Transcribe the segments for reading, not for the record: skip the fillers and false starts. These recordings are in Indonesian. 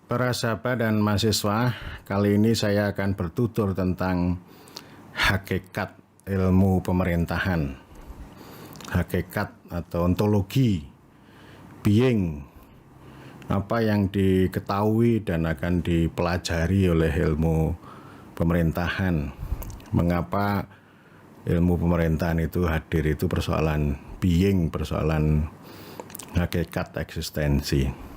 Para sahabat dan mahasiswa, kali ini saya akan bertutur tentang hakikat ilmu pemerintahan. Hakikat atau ontologi, being, apa yang diketahui dan akan dipelajari oleh ilmu pemerintahan. Mengapa ilmu pemerintahan itu hadir, itu persoalan being, persoalan hakikat eksistensi.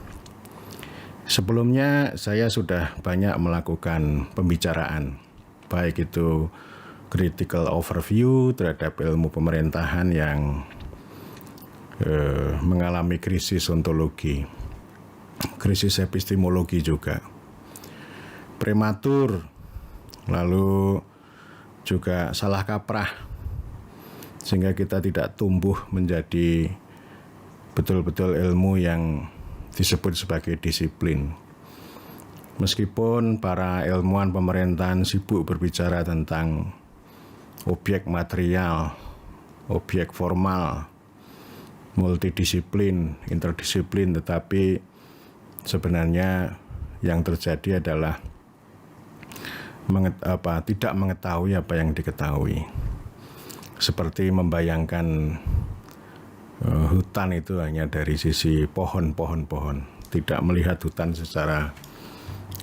Sebelumnya saya sudah banyak melakukan pembicaraan, baik itu critical overview terhadap ilmu pemerintahan yang mengalami krisis ontologi, krisis epistemologi juga, prematur, lalu juga salah kaprah, sehingga kita tidak tumbuh menjadi betul-betul ilmu yang disebut sebagai disiplin. Meskipun para ilmuwan pemerintahan sibuk berbicara tentang objek material, objek formal, multidisiplin, interdisiplin, tetapi sebenarnya yang terjadi adalah tidak mengetahui apa yang diketahui. Seperti membayangkan hutan itu hanya dari sisi pohon, tidak melihat hutan secara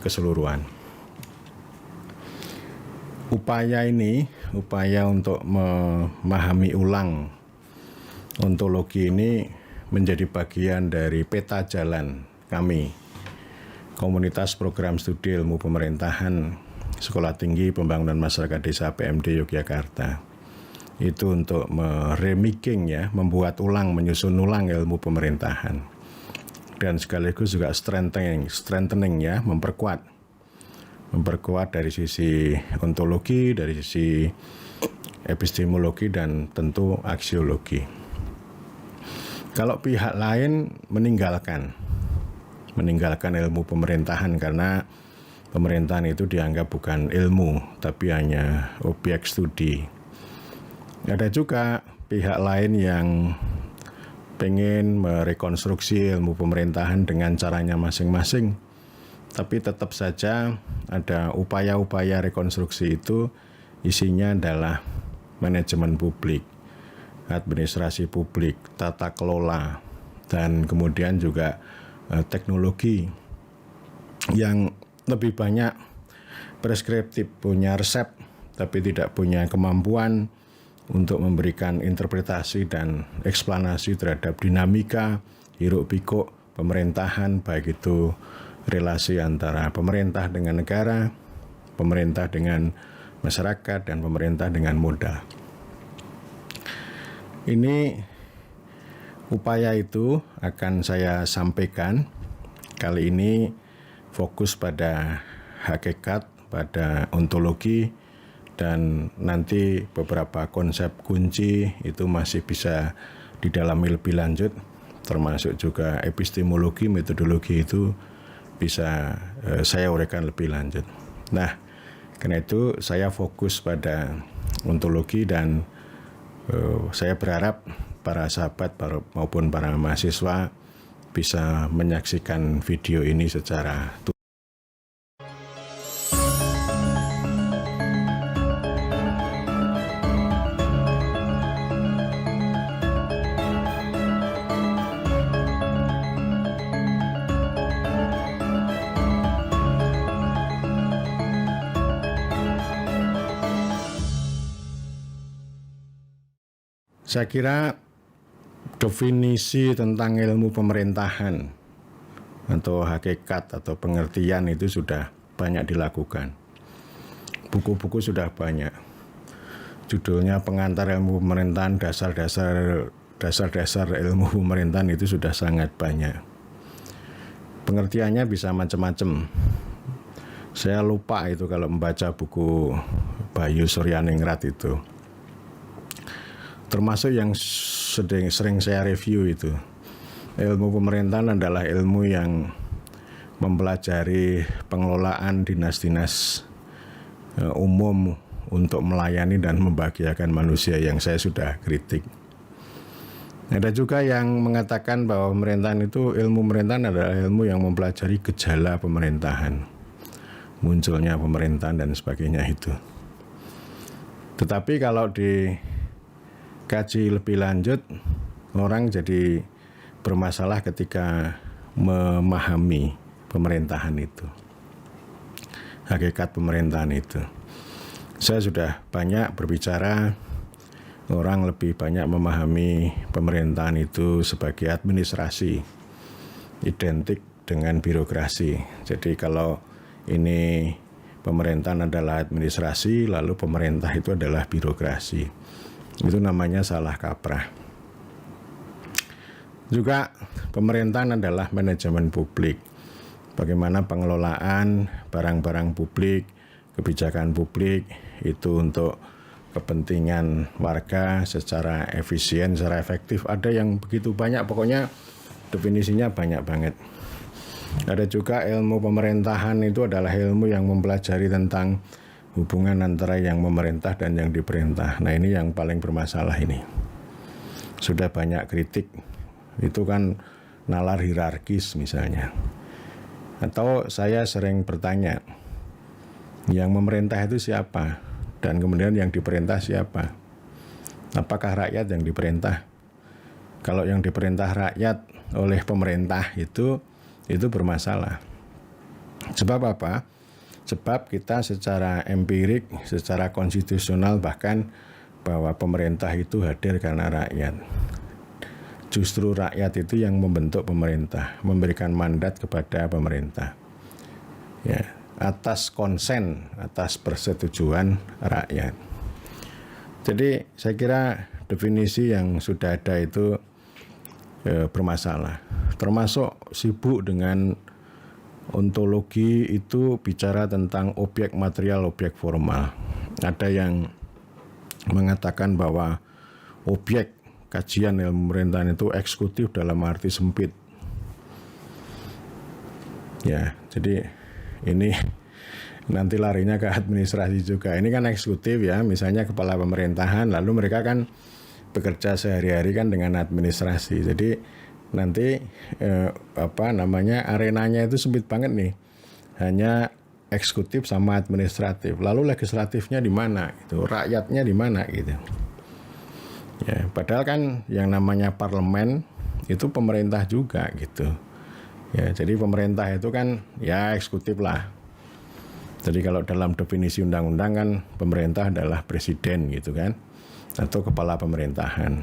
keseluruhan. Upaya untuk memahami ulang ontologi ini menjadi bagian dari peta jalan kami, Komunitas Program Studi Ilmu Pemerintahan Sekolah Tinggi Pembangunan Masyarakat Desa PMD Yogyakarta. Itu untuk meremaking, membuat ulang, menyusun ulang ilmu pemerintahan, dan sekaligus juga strengthening, memperkuat dari sisi ontologi, dari sisi epistemologi, dan tentu aksiologi. Kalau pihak lain meninggalkan ilmu pemerintahan karena pemerintahan itu dianggap bukan ilmu tapi hanya objek studi. Ada juga pihak lain yang pengen merekonstruksi ilmu pemerintahan dengan caranya masing-masing, tapi tetap saja ada upaya-upaya rekonstruksi itu isinya adalah manajemen publik, administrasi publik, tata kelola, dan kemudian juga teknologi yang lebih banyak preskriptif, punya resep tapi tidak punya kemampuan untuk memberikan interpretasi dan eksplanasi terhadap dinamika hiruk-pikuk pemerintahan, baik itu relasi antara pemerintah dengan negara, pemerintah dengan masyarakat, dan pemerintah dengan modal. Ini upaya itu akan saya sampaikan. Kali ini fokus pada hakikat, pada ontologi, dan nanti beberapa konsep kunci itu masih bisa didalami lebih lanjut, termasuk juga epistemologi, metodologi itu bisa saya uraikan lebih lanjut. Nah, karena itu saya fokus pada ontologi, dan saya berharap para sahabat maupun para mahasiswa bisa menyaksikan video ini secara Saya kira definisi tentang ilmu pemerintahan atau hakikat atau pengertian itu sudah banyak dilakukan. Buku-buku sudah banyak. Judulnya Pengantar Ilmu Pemerintahan, dasar-dasar ilmu pemerintahan itu sudah sangat banyak. Pengertiannya bisa macam-macam. Saya lupa itu kalau membaca buku Bayu Suryaningrat itu. Termasuk yang sering saya review itu. Ilmu pemerintahan adalah ilmu yang mempelajari pengelolaan dinas-dinas umum untuk melayani dan membahagiakan manusia, yang saya sudah kritik. Ada juga yang mengatakan bahwa pemerintahan itu, ilmu pemerintahan adalah ilmu yang mempelajari gejala pemerintahan, munculnya pemerintahan dan sebagainya itu. Tetapi kalau dikaji lebih lanjut, orang jadi bermasalah ketika memahami pemerintahan itu, hakikat pemerintahan itu. Saya sudah banyak berbicara, orang lebih banyak memahami pemerintahan itu sebagai administrasi, identik dengan birokrasi. Jadi kalau ini pemerintahan adalah administrasi, lalu pemerintah itu adalah birokrasi. Itu namanya salah kaprah. Juga pemerintahan adalah manajemen publik. Bagaimana pengelolaan barang-barang publik, kebijakan publik itu untuk kepentingan warga secara efisien, secara efektif. Ada yang begitu banyak, pokoknya definisinya banyak banget. Ada juga ilmu pemerintahan, itu adalah ilmu yang mempelajari tentang hubungan antara yang memerintah dan yang diperintah. Nah, ini yang paling bermasalah ini. Sudah banyak kritik, itu kan nalar hierarkis misalnya. Atau saya sering bertanya, yang memerintah itu siapa? Dan kemudian yang diperintah siapa? Apakah rakyat yang diperintah? Kalau yang diperintah rakyat oleh pemerintah itu bermasalah. Sebab apa? Sebab kita secara empirik, secara konstitusional bahkan bahwa pemerintah itu hadir karena rakyat. Justru rakyat itu yang membentuk pemerintah, memberikan mandat kepada pemerintah. Ya, atas konsen, atas persetujuan rakyat. Jadi saya kira definisi yang sudah ada itu bermasalah. Termasuk sibuk dengan ontologi, itu bicara tentang objek material, objek formal. Ada yang mengatakan bahwa objek kajian ilmu pemerintahan itu eksekutif dalam arti sempit. Ya, jadi ini nanti larinya ke administrasi juga. Ini kan eksekutif ya, misalnya kepala pemerintahan, lalu mereka kan bekerja sehari-hari kan dengan administrasi. Jadi nanti arenanya itu sempit banget nih. Hanya eksekutif sama administratif. Lalu legislatifnya di mana? Itu rakyatnya di mana gitu. Ya, padahal kan yang namanya parlemen itu pemerintah juga gitu. Ya, jadi pemerintah itu kan ya eksekutif lah. Jadi kalau dalam definisi undang-undang kan pemerintah adalah presiden gitu kan, atau kepala pemerintahan.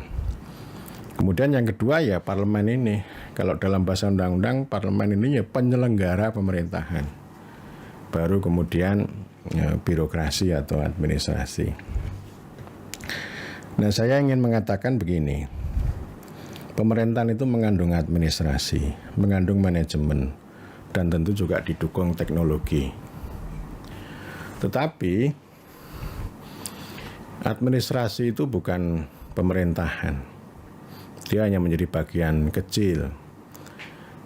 Kemudian yang kedua ya parlemen ini. Kalau dalam bahasa undang-undang parlemen ini ya penyelenggara pemerintahan. Baru kemudian ya, birokrasi atau administrasi. Nah, saya ingin mengatakan begini. Pemerintahan itu mengandung administrasi, mengandung manajemen, dan tentu juga didukung teknologi. Tetapi administrasi itu bukan pemerintahan. Dia hanya menjadi bagian kecil.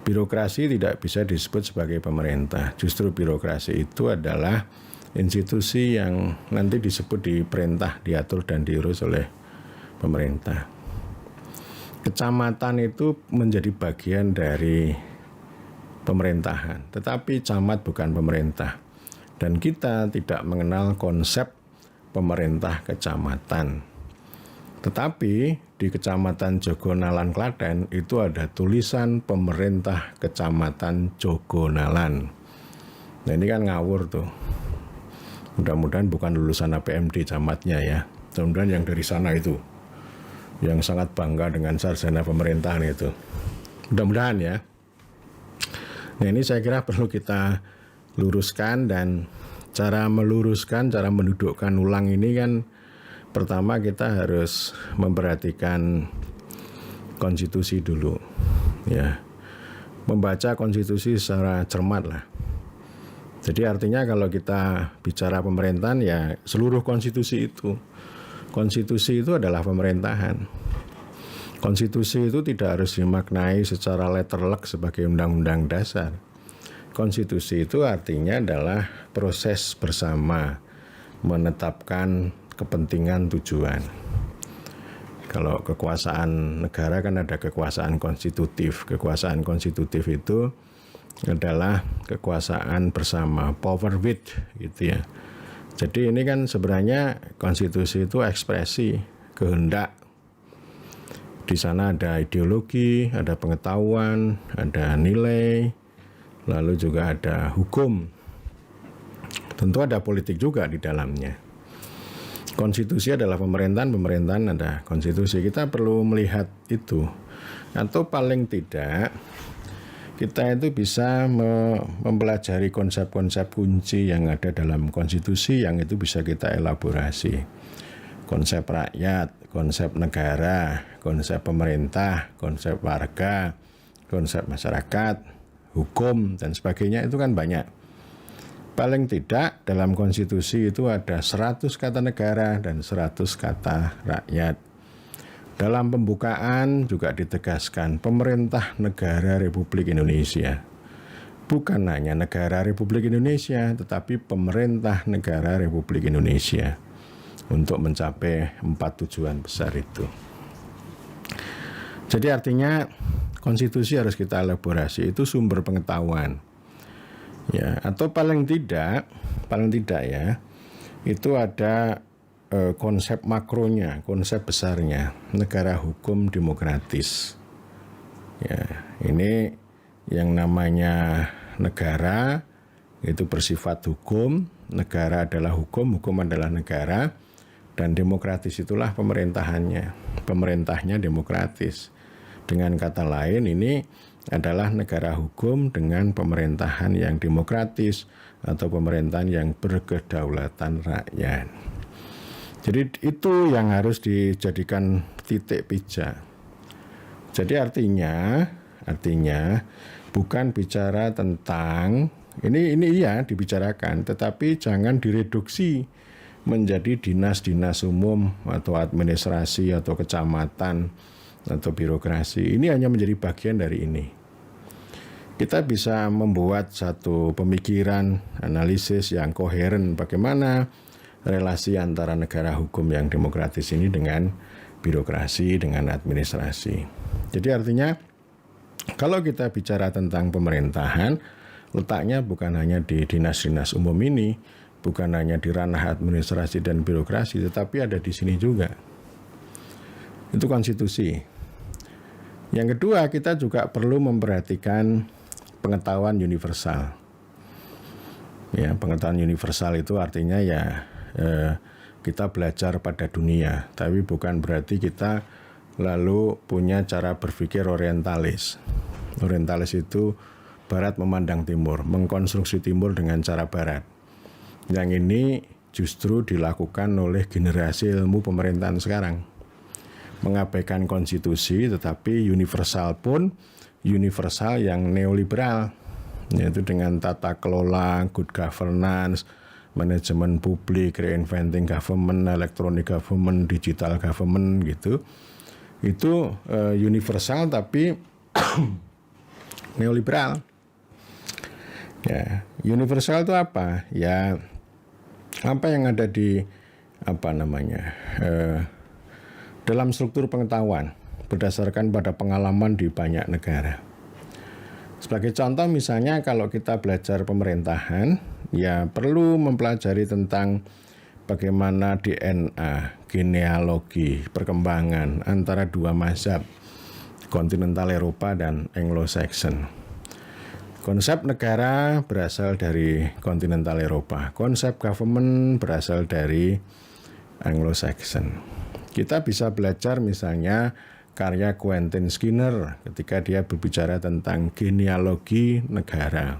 Birokrasi tidak bisa disebut sebagai pemerintah. Justru birokrasi itu adalah institusi yang nanti disebut diperintah, diatur dan diurus oleh pemerintah. Kecamatan itu menjadi bagian dari pemerintahan, tetapi camat bukan pemerintah. Dan kita tidak mengenal konsep pemerintah kecamatan. Tetapi di Kecamatan Jogonalan, Klaten itu ada tulisan pemerintah Kecamatan Jogonalan. Nah, ini kan ngawur tuh. Mudah-mudahan bukan lulusan APMD camatnya ya. Mudah-mudahan yang dari sana itu, yang sangat bangga dengan sarjana pemerintahan itu. Mudah-mudahan ya. Nah, ini saya kira perlu kita luruskan, dan cara meluruskan, cara mendudukkan ulang ini kan pertama kita harus memperhatikan konstitusi dulu. Ya. Membaca konstitusi secara cermat lah. Jadi artinya kalau kita bicara pemerintahan ya seluruh konstitusi itu. Konstitusi itu adalah pemerintahan. Konstitusi itu tidak harus dimaknai secara letterlek sebagai undang-undang dasar. Konstitusi itu artinya adalah proses bersama menetapkan kepentingan tujuan. Kalau kekuasaan negara kan ada kekuasaan konstitutif. Kekuasaan konstitutif itu adalah kekuasaan bersama, power with gitu ya. Jadi ini kan sebenarnya konstitusi itu ekspresi kehendak. Di sana ada ideologi, ada pengetahuan, ada nilai, lalu juga ada hukum. Tentu ada politik juga di dalamnya. Konstitusi adalah pemerintahan ada konstitusi. Kita perlu melihat itu. Atau paling tidak kita itu bisa mempelajari konsep-konsep kunci yang ada dalam konstitusi yang itu bisa kita elaborasi. Konsep rakyat, konsep negara, konsep pemerintah, konsep warga, konsep masyarakat, hukum, dan sebagainya itu kan banyak. Paling tidak dalam konstitusi itu ada 100 kata negara dan 100 kata rakyat. Dalam pembukaan juga ditegaskan pemerintah negara Republik Indonesia. Bukan hanya negara Republik Indonesia, tetapi pemerintah negara Republik Indonesia. Untuk mencapai 4 tujuan besar itu. Jadi artinya konstitusi harus kita elaborasi, itu sumber pengetahuan. Ya, atau paling tidak ya, itu ada konsep makronya, konsep besarnya, negara hukum demokratis. Ya, ini yang namanya negara itu bersifat hukum, negara adalah hukum, hukum adalah negara, dan demokratis itulah pemerintahannya. Pemerintahnya demokratis. Dengan kata lain ini adalah negara hukum dengan pemerintahan yang demokratis atau pemerintahan yang berkedaulatan rakyat. Jadi itu yang harus dijadikan titik pijak. Jadi artinya bukan bicara tentang ini iya dibicarakan, tetapi jangan direduksi menjadi dinas-dinas umum atau administrasi atau kecamatan atau birokrasi. Ini hanya menjadi bagian dari ini. Kita bisa membuat satu pemikiran, analisis yang koheren bagaimana relasi antara negara hukum yang demokratis ini dengan birokrasi, dengan administrasi. Jadi artinya kalau kita bicara tentang pemerintahan, letaknya bukan hanya di dinas-dinas umum ini, bukan hanya di ranah administrasi dan birokrasi, tetapi ada di sini juga. Itu konstitusi. Yang kedua, kita juga perlu memperhatikan pengetahuan universal. Ya, pengetahuan universal itu artinya ya kita belajar pada dunia, tapi bukan berarti kita lalu punya cara berpikir orientalis. Orientalis itu barat memandang timur, mengkonstruksi timur dengan cara barat. Yang ini justru dilakukan oleh generasi ilmu pemerintahan sekarang. Mengabaikan konstitusi, tetapi universal pun universal yang neoliberal, yaitu dengan tata kelola, good governance, manajemen publik, reinventing government, electronic government, digital government gitu. Itu universal tapi neoliberal. Ya, universal itu apa? Ya, apa yang ada di dalam struktur pengetahuan berdasarkan pada pengalaman di banyak negara. Sebagai contoh misalnya kalau kita belajar pemerintahan, ya perlu mempelajari tentang bagaimana DNA, genealogi, perkembangan antara dua mazhab, kontinental Eropa dan Anglo-Saxon. Konsep negara berasal dari kontinental Eropa, konsep government berasal dari Anglo-Saxon. Kita bisa belajar misalnya karya Quentin Skinner ketika dia berbicara tentang genealogi negara.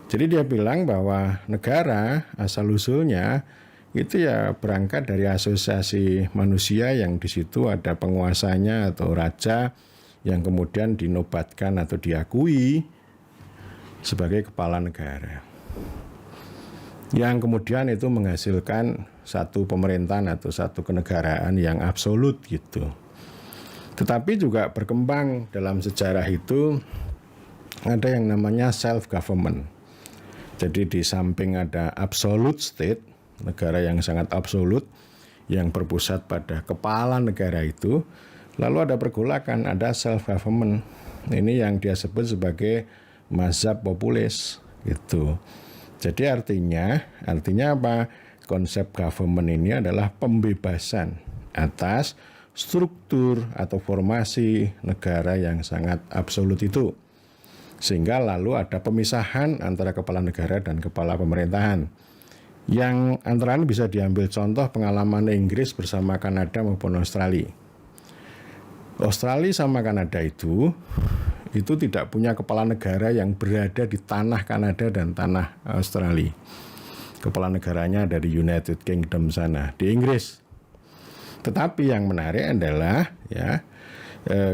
Jadi dia bilang bahwa negara asal-usulnya itu ya berangkat dari asosiasi manusia yang di situ ada penguasanya atau raja yang kemudian dinobatkan atau diakui sebagai kepala negara. Yang kemudian itu menghasilkan satu pemerintahan atau satu kenegaraan yang absolut gitu. Tetapi juga berkembang dalam sejarah itu ada yang namanya self-government. Jadi di samping ada absolute state, negara yang sangat absolut, yang berpusat pada kepala negara itu, lalu ada pergolakan, ada self-government. Ini yang dia sebut sebagai mazhab populis gitu. Jadi artinya apa? Konsep government ini adalah pembebasan atas struktur atau formasi negara yang sangat absolut itu. Sehingga lalu ada pemisahan antara kepala negara dan kepala pemerintahan. Yang antara lain bisa diambil contoh pengalaman Inggris bersama Kanada maupun Australia. Australia sama Kanada itu tidak punya kepala negara yang berada di tanah Kanada dan tanah Australia. Kepala negaranya dari United Kingdom sana, di Inggris. Tetapi yang menarik adalah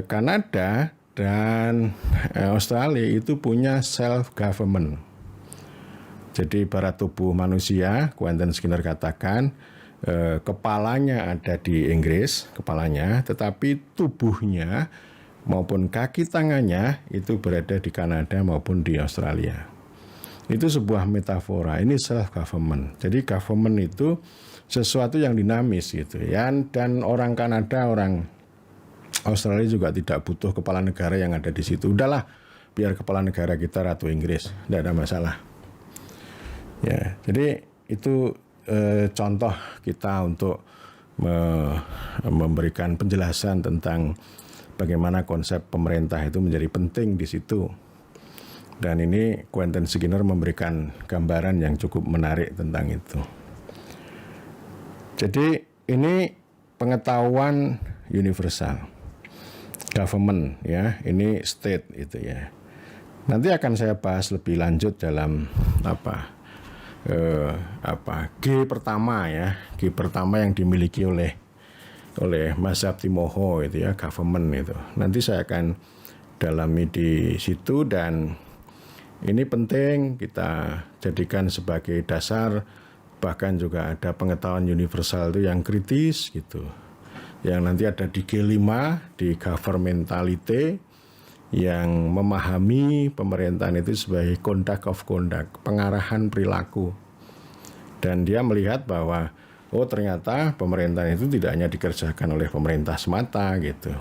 Kanada dan Australia itu punya self-government. Jadi ibarat tubuh manusia, Quentin Skinner katakan, kepalanya ada di Inggris, kepalanya, tetapi tubuhnya maupun kaki tangannya itu berada di Kanada maupun di Australia. Itu sebuah metafora, ini self-government. Jadi government itu sesuatu yang dinamis gitu ya. Dan orang Kanada, orang Australia juga tidak butuh kepala negara yang ada di situ. Udahlah, biar kepala negara kita Ratu Inggris, tidak ada masalah. Ya, jadi itu contoh kita untuk memberikan penjelasan tentang bagaimana konsep pemerintah itu menjadi penting di situ. Dan ini Quentin Skinner memberikan gambaran yang cukup menarik tentang itu. Jadi ini pengetahuan universal. Government ya, ini state itu ya. Nanti akan saya bahas lebih lanjut dalam G pertama ya, G pertama yang dimiliki oleh mazhab Timoho itu ya, government itu. Nanti saya akan dalami di situ dan ini penting kita jadikan sebagai dasar, bahkan juga ada pengetahuan universal itu yang kritis gitu. Yang nanti ada di G5, di governmentality, yang memahami pemerintahan itu sebagai conduct of conduct, pengarahan perilaku. Dan dia melihat bahwa ternyata pemerintahan itu tidak hanya dikerjakan oleh pemerintah semata gitu.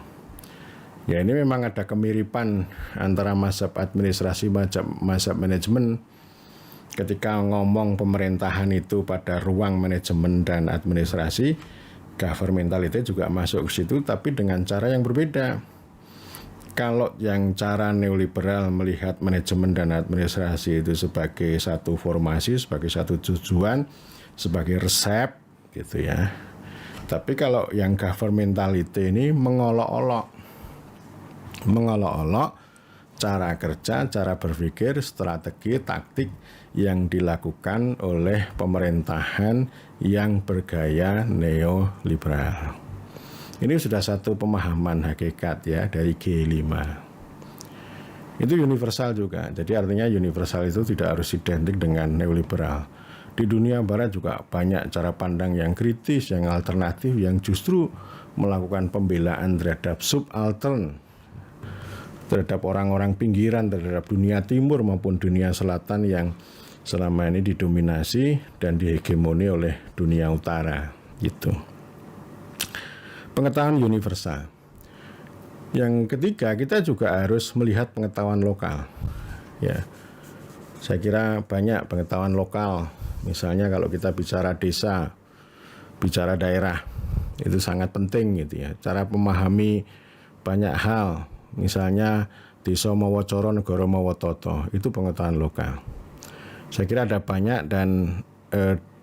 Ya ini memang ada kemiripan antara mazhab administrasi, mazhab manajemen. Ketika ngomong pemerintahan itu pada ruang manajemen dan administrasi, governmentality juga masuk ke situ, tapi dengan cara yang berbeda. Kalau yang cara neoliberal melihat manajemen dan administrasi itu sebagai satu formasi, sebagai satu tujuan, sebagai resep gitu ya. Tapi kalau yang governmentality ini mengolok-olok cara kerja, cara berpikir, strategi, taktik yang dilakukan oleh pemerintahan yang bergaya neoliberal. Ini sudah satu pemahaman hakikat ya dari G5. Itu universal juga. Jadi artinya universal itu tidak harus identik dengan neoliberal. Di dunia barat juga banyak cara pandang yang kritis, yang alternatif, yang justru melakukan pembelaan terhadap subaltern, terhadap orang-orang pinggiran, terhadap dunia timur maupun dunia selatan yang selama ini didominasi dan dihegemoni oleh dunia utara gitu. Pengetahuan universal. Yang ketiga, kita juga harus melihat pengetahuan lokal. Ya, saya kira banyak pengetahuan lokal. Misalnya kalau kita bicara desa, bicara daerah, itu sangat penting gitu ya. Cara memahami banyak hal. Misalnya desa mawa coro negara mawa toto, itu pengetahuan lokal. Saya kira ada banyak dan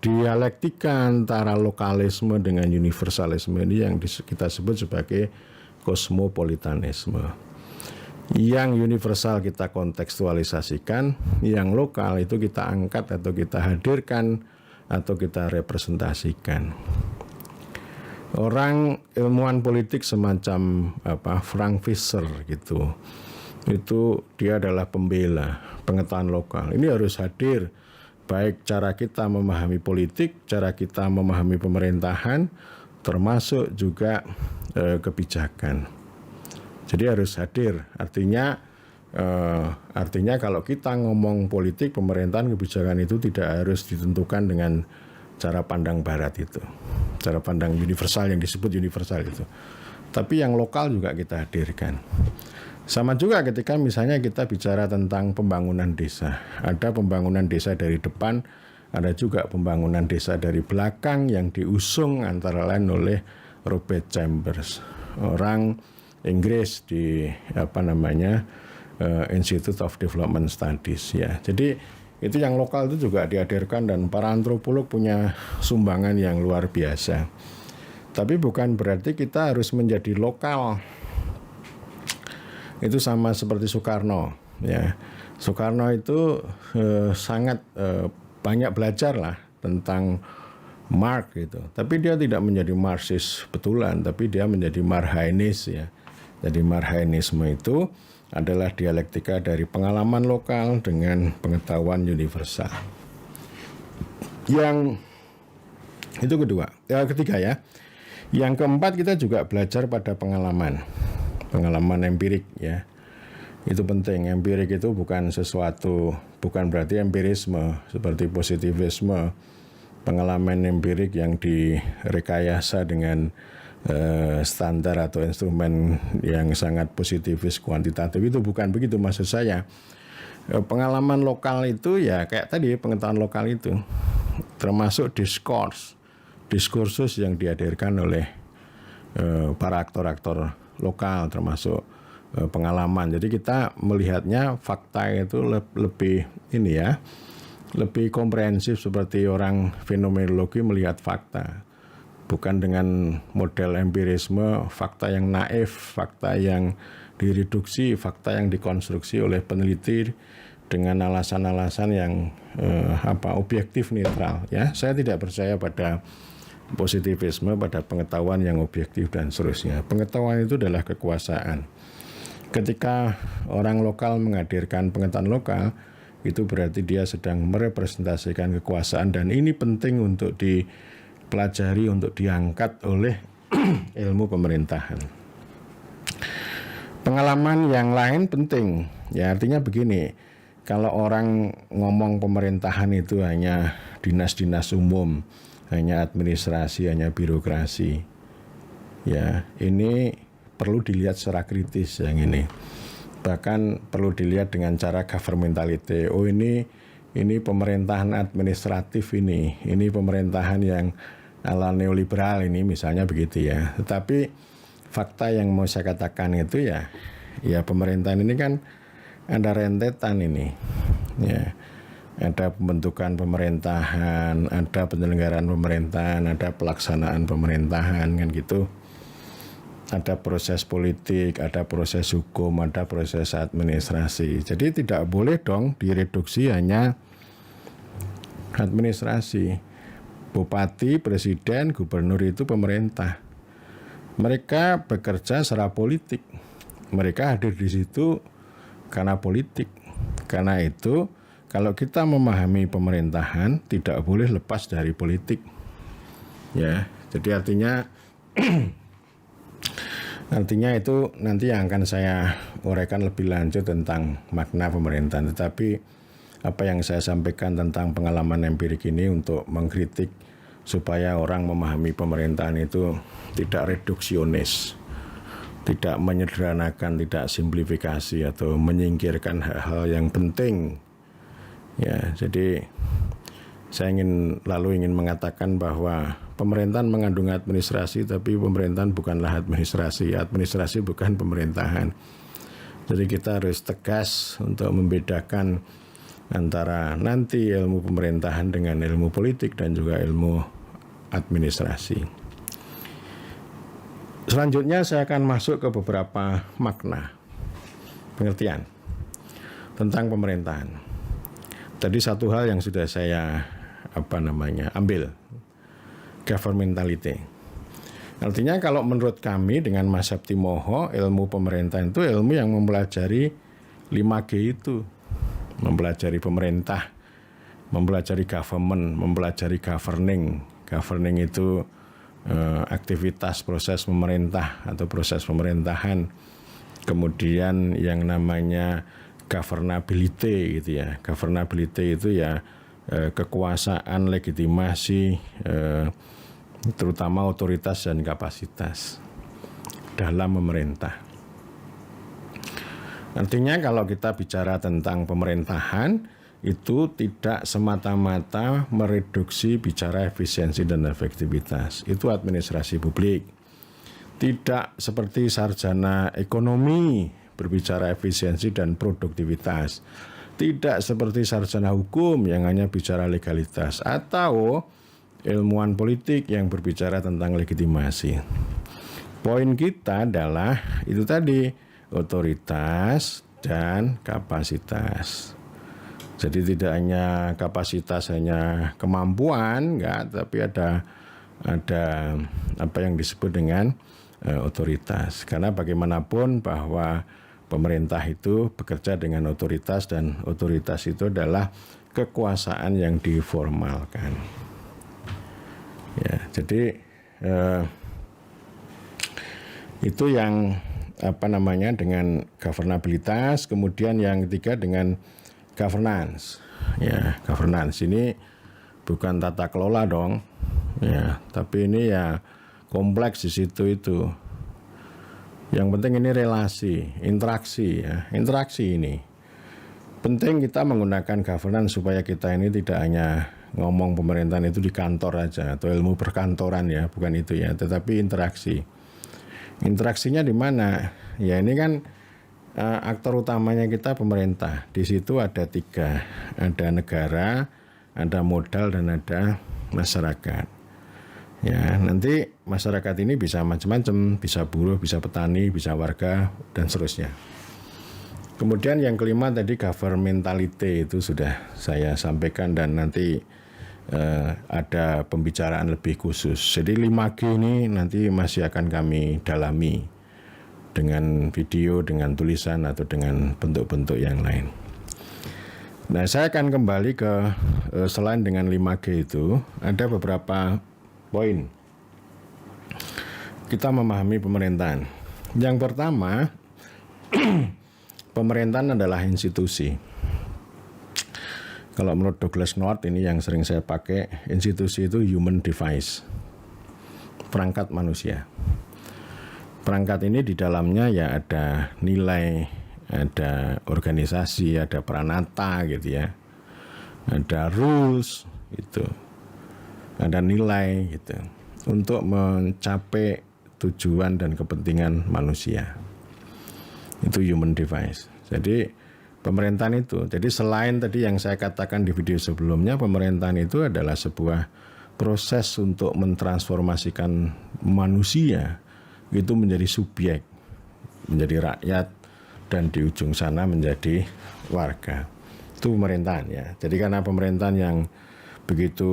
dialektika antara lokalisme dengan universalisme ini yang kita sebut sebagai kosmopolitanisme. Yang universal kita kontekstualisasikan, yang lokal itu kita angkat atau kita hadirkan atau kita representasikan. Orang ilmuwan politik semacam Frank Fischer gitu, itu dia adalah pembela pengetahuan lokal. Ini harus hadir. Baik cara kita memahami politik, cara kita memahami pemerintahan, termasuk juga kebijakan. Jadi harus hadir. Artinya kalau kita ngomong politik, pemerintahan, kebijakan itu tidak harus ditentukan dengan cara pandang barat itu, cara pandang universal yang disebut universal itu. Tapi yang lokal juga kita hadirkan. Sama juga ketika misalnya kita bicara tentang pembangunan desa. Ada pembangunan desa dari depan, ada juga pembangunan desa dari belakang yang diusung antara lain oleh Robert Chambers, orang Inggris di Institute of Development Studies ya. Jadi itu yang lokal itu juga dihadirkan dan para antropolog punya sumbangan yang luar biasa. Tapi bukan berarti kita harus menjadi lokal. Itu sama seperti Soekarno ya. Soekarno itu sangat banyak belajar lah tentang Marx gitu. Tapi dia tidak menjadi Marxis betulan, tapi dia menjadi Marxist ya. Jadi Marxisme itu adalah dialektika dari pengalaman lokal dengan pengetahuan universal. Yang itu kedua. Yang ketiga ya. Yang keempat, kita juga belajar pada pengalaman empirik ya. Itu penting. Empirik itu bukan berarti empirisme seperti positivisme, pengalaman empirik yang direkayasa dengan standar atau instrumen yang sangat positivis kuantitatif. Itu bukan begitu maksud saya. Pengalaman lokal itu ya kayak tadi pengetahuan lokal itu termasuk diskursus yang dihadirkan oleh para aktor-aktor lokal, termasuk pengalaman. Jadi kita melihatnya fakta itu lebih lebih komprehensif seperti orang fenomenologi melihat fakta. Bukan dengan model empirisme, fakta yang naif, fakta yang direduksi, fakta yang dikonstruksi oleh peneliti dengan alasan-alasan yang objektif netral ya. Saya tidak percaya pada positivisme, pada pengetahuan yang objektif dan seterusnya. Pengetahuan itu adalah kekuasaan. Ketika orang lokal menghadirkan pengetahuan lokal, itu berarti dia sedang merepresentasikan kekuasaan, dan ini penting untuk dipelajari, untuk diangkat oleh ilmu pemerintahan. Pengalaman yang lain penting, ya artinya begini, kalau orang ngomong pemerintahan itu hanya dinas-dinas umum, hanya administrasi, hanya birokrasi, ya ini perlu dilihat secara kritis yang ini. Bahkan perlu dilihat dengan cara governmentality. Oh ini pemerintahan administratif ini pemerintahan yang ala neoliberal ini misalnya begitu ya. Tetapi fakta yang mau saya katakan itu ya pemerintahan ini kan ada rentetan ini ya. Ada pembentukan pemerintahan, ada penyelenggaraan pemerintahan, ada pelaksanaan pemerintahan kan gitu. Ada proses politik, ada proses hukum, ada proses administrasi. Jadi tidak boleh dong direduksi hanya administrasi. Bupati, presiden, gubernur itu pemerintah. Mereka bekerja secara politik. Mereka hadir di situ karena politik. Karena itu kalau kita memahami pemerintahan tidak boleh lepas dari politik. Ya, jadi artinya itu nanti yang akan saya uraikan lebih lanjut tentang makna pemerintahan. Tetapi apa yang saya sampaikan tentang pengalaman empirik ini untuk mengkritik supaya orang memahami pemerintahan itu tidak reduksionis, tidak menyederhanakan, tidak simplifikasi atau menyingkirkan hal-hal yang penting. Ya, jadi saya ingin mengatakan bahwa pemerintahan mengandung administrasi, tapi pemerintahan bukanlah administrasi bukan pemerintahan. Jadi kita harus tegas untuk membedakan antara nanti ilmu pemerintahan dengan ilmu politik dan juga ilmu administrasi. Selanjutnya saya akan masuk ke beberapa makna pengertian tentang pemerintahan. Tadi satu hal yang sudah saya ambil, governmentality. Artinya kalau menurut kami dengan Mazhab Timoho, ilmu pemerintahan itu ilmu yang mempelajari 5G itu. Mempelajari pemerintah, mempelajari government, mempelajari governing. Governing itu aktivitas proses pemerintah atau proses pemerintahan. Kemudian yang namanya governability gitu ya. Governability itu ya kekuasaan, legitimasi, terutama otoritas dan kapasitas dalam memerintah. Artinya kalau kita bicara tentang pemerintahan, itu tidak semata-mata mereduksi bicara efisiensi dan efektivitas. Itu administrasi publik. Tidak seperti sarjana ekonomi berbicara efisiensi dan produktivitas. Tidak seperti sarjana hukum yang hanya bicara legalitas, atau ilmuwan politik yang berbicara tentang legitimasi. Poin kita adalah itu tadi, otoritas dan kapasitas. Jadi tidak hanya kapasitas, hanya kemampuan, enggak, tapi ada apa yang disebut dengan otoritas. Karena bagaimanapun bahwa pemerintah itu bekerja dengan otoritas, dan otoritas itu adalah kekuasaan yang diformalkan. Ya, jadi itu yang dengan governabilitas. Kemudian yang ketiga dengan governance. Ya, governance ini bukan tata kelola dong. Ya, tapi ini ya kompleks di situ itu. Yang penting ini relasi, interaksi ya. Interaksi ini penting, kita menggunakan governance supaya kita ini tidak hanya ngomong pemerintahan itu di kantor aja atau ilmu perkantoran ya, bukan itu ya, tetapi interaksi. Interaksinya di mana? Ya ini kan aktor utamanya kita pemerintah. Di situ ada 3, ada negara, ada modal, dan ada masyarakat. Ya, nanti masyarakat ini bisa macam-macam, bisa buruh, bisa petani, bisa warga, dan seterusnya. Kemudian yang kelima tadi governmentality, itu sudah saya sampaikan, dan nanti ada pembicaraan lebih khusus. Jadi 5G ini nanti masih akan kami dalami dengan video, dengan tulisan, atau dengan bentuk-bentuk yang lain. Nah, saya akan kembali ke selain dengan 5G itu, ada beberapa poin kita memahami pemerintahan. Yang pertama, pemerintahan adalah institusi. Kalau menurut Douglas North, ini yang sering saya pakai, institusi itu human device, perangkat manusia. Perangkat ini di dalamnya ya ada nilai, ada organisasi, ada peranata gitu ya, ada rules gitu, ada nilai gitu, untuk mencapai tujuan dan kepentingan manusia. Itu human device. Jadi pemerintahan itu, jadi selain tadi yang saya katakan di video sebelumnya, pemerintahan itu adalah sebuah proses untuk mentransformasikan manusia itu menjadi subjek, menjadi rakyat, dan di ujung sana menjadi warga. Itu pemerintahan ya. Jadi karena pemerintahan yang begitu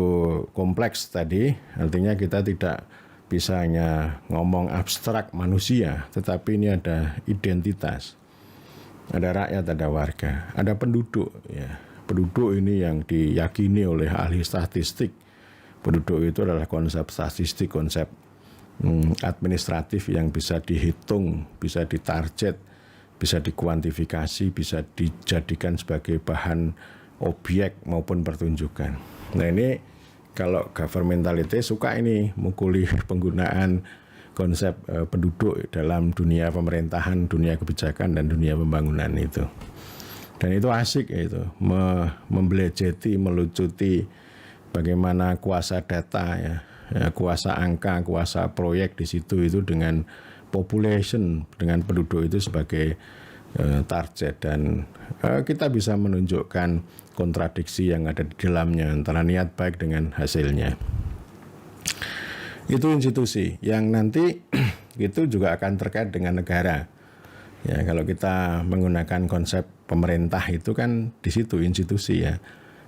kompleks tadi, artinya kita tidak bisa hanya ngomong abstrak manusia, tetapi ini ada identitas. Ada rakyat, ada warga, ada penduduk ya. Penduduk ini yang diyakini oleh ahli statistik. Penduduk itu adalah konsep statistik, konsep administratif yang bisa dihitung, bisa ditarget, bisa dikuantifikasi, bisa dijadikan sebagai bahan objek maupun pertunjukan. Nah ini kalau governmentality suka ini mukuli penggunaan konsep penduduk dalam dunia pemerintahan, dunia kebijakan, dan dunia pembangunan itu. Dan itu asik itu, membelejeti, melucuti bagaimana kuasa data ya, kuasa angka, kuasa proyek di situ itu dengan population, dengan penduduk itu sebagai target, dan kita bisa menunjukkan kontradiksi yang ada di dalamnya antara niat baik dengan hasilnya. Itu institusi yang nanti itu juga akan terkait dengan negara. Ya, kalau kita menggunakan konsep pemerintah itu kan di situ institusi ya.